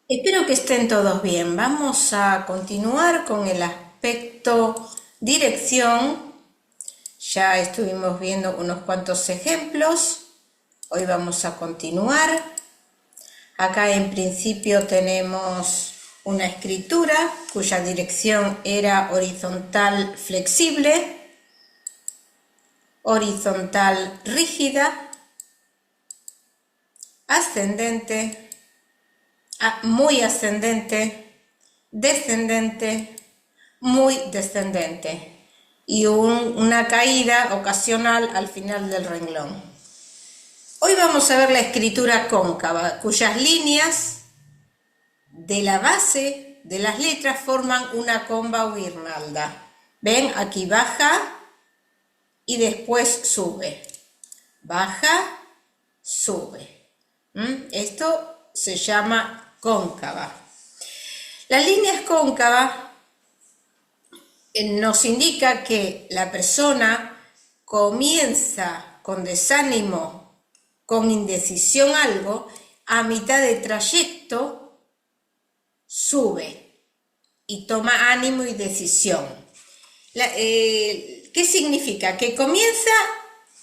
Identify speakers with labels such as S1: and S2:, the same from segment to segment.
S1: Espero que estén todos bien. Vamos a continuar con el aspecto dirección. Ya estuvimos viendo unos cuantos ejemplos. Hoy vamos a continuar. Acá en principio tenemos una escritura cuya dirección era horizontal flexible, horizontal rígida, ascendente, muy ascendente, descendente, muy descendente y una caída ocasional al final del renglón. Hoy vamos a ver la escritura cóncava, cuyas líneas de la base de las letras forman una comba o guirnalda. ¿Ven? Aquí baja y después sube. Baja, sube. Esto se llama cóncava. Las líneas cóncavas nos indica que la persona comienza con desánimo, con indecisión algo, a mitad de trayecto sube y toma ánimo y decisión. ¿Qué significa? Que comienza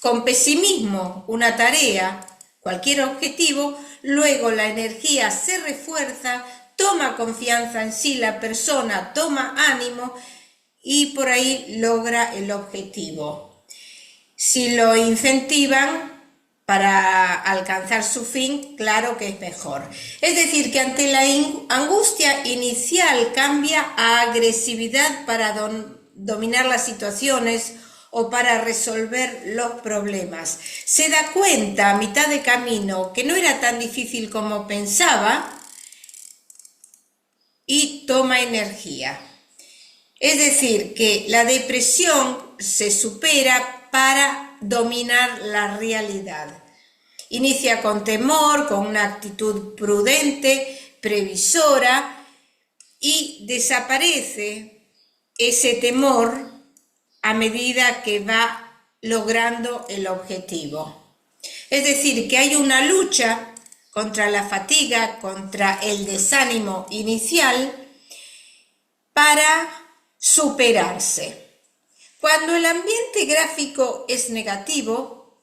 S1: con pesimismo una tarea, cualquier objetivo, luego la energía se refuerza, toma confianza en sí la persona, toma ánimo y por ahí logra el objetivo. Si lo incentivan para alcanzar su fin, claro que es mejor. Es decir, que ante la angustia inicial cambia a agresividad para dominar las situaciones o para resolver los problemas. Se da cuenta a mitad de camino que no era tan difícil como pensaba y toma energía. Es decir, que la depresión se supera para dominar la realidad. Inicia con temor, con una actitud prudente, previsora, y desaparece ese temor a medida que va logrando el objetivo. Es decir, que hay una lucha contra la fatiga, contra el desánimo inicial para superarse. Cuando el ambiente gráfico es negativo,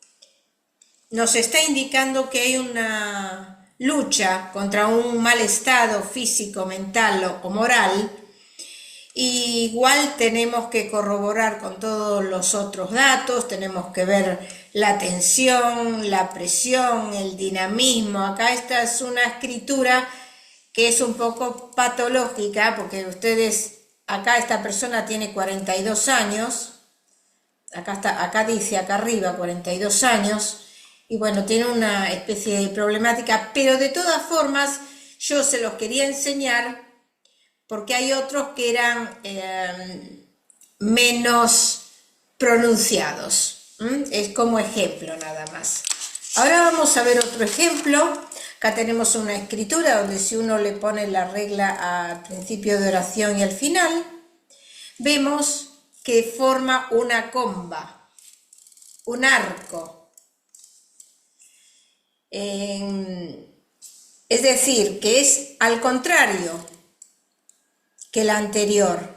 S1: nos está indicando que hay una lucha contra un mal estado físico, mental o moral. Y igual tenemos que corroborar con todos los otros datos, tenemos que ver la tensión, la presión, el dinamismo. Acá esta es una escritura que es un poco patológica, porque acá esta persona tiene 42 años, acá dice, acá arriba, 42 años, y bueno, tiene una especie de problemática, pero de todas formas yo se los quería enseñar porque hay otros que eran menos pronunciados. Es como ejemplo nada más. Ahora vamos a ver otro ejemplo. Acá tenemos una escritura donde si uno le pone la regla al principio de oración y al final, vemos que forma una comba, un arco. Es decir, que es al contrario que la anterior.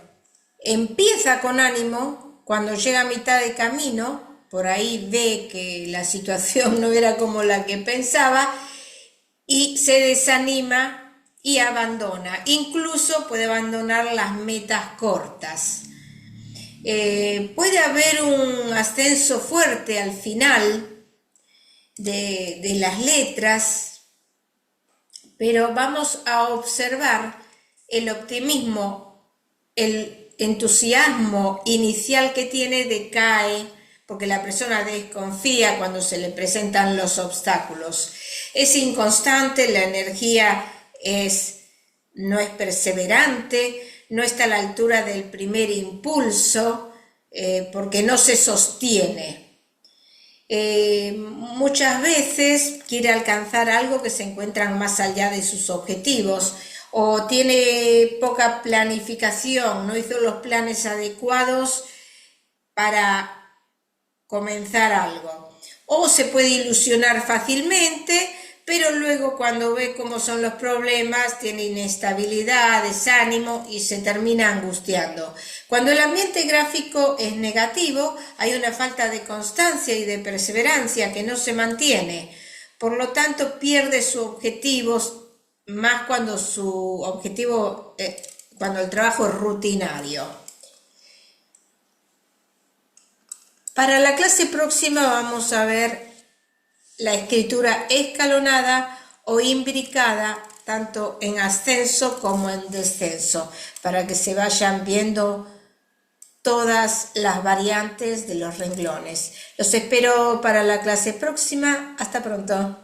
S1: Empieza con ánimo, cuando llega a mitad de camino, por ahí ve que la situación no era como la que pensaba y se desanima y abandona. Incluso puede abandonar las metas cortas. Puede haber un ascenso fuerte al final de las letras, pero vamos a observar el optimismo, el entusiasmo inicial que tiene decae porque la persona desconfía cuando se le presentan los obstáculos. Es inconstante, la energía no es perseverante, no está a la altura del primer impulso, porque no se sostiene. Muchas veces quiere alcanzar algo que se encuentran más allá de sus objetivos, o tiene poca planificación, no hizo los planes adecuados para comenzar algo. O se puede ilusionar fácilmente pero luego cuando ve cómo son los problemas, tiene inestabilidad, desánimo y se termina angustiando. Cuando el ambiente gráfico es negativo, hay una falta de constancia y de perseverancia que no se mantiene. Por lo tanto, pierde sus objetivos, más cuando cuando el trabajo es rutinario. Para la clase próxima vamos a ver la escritura escalonada o imbricada, tanto en ascenso como en descenso, para que se vayan viendo todas las variantes de los renglones. Los espero para la clase próxima. Hasta pronto.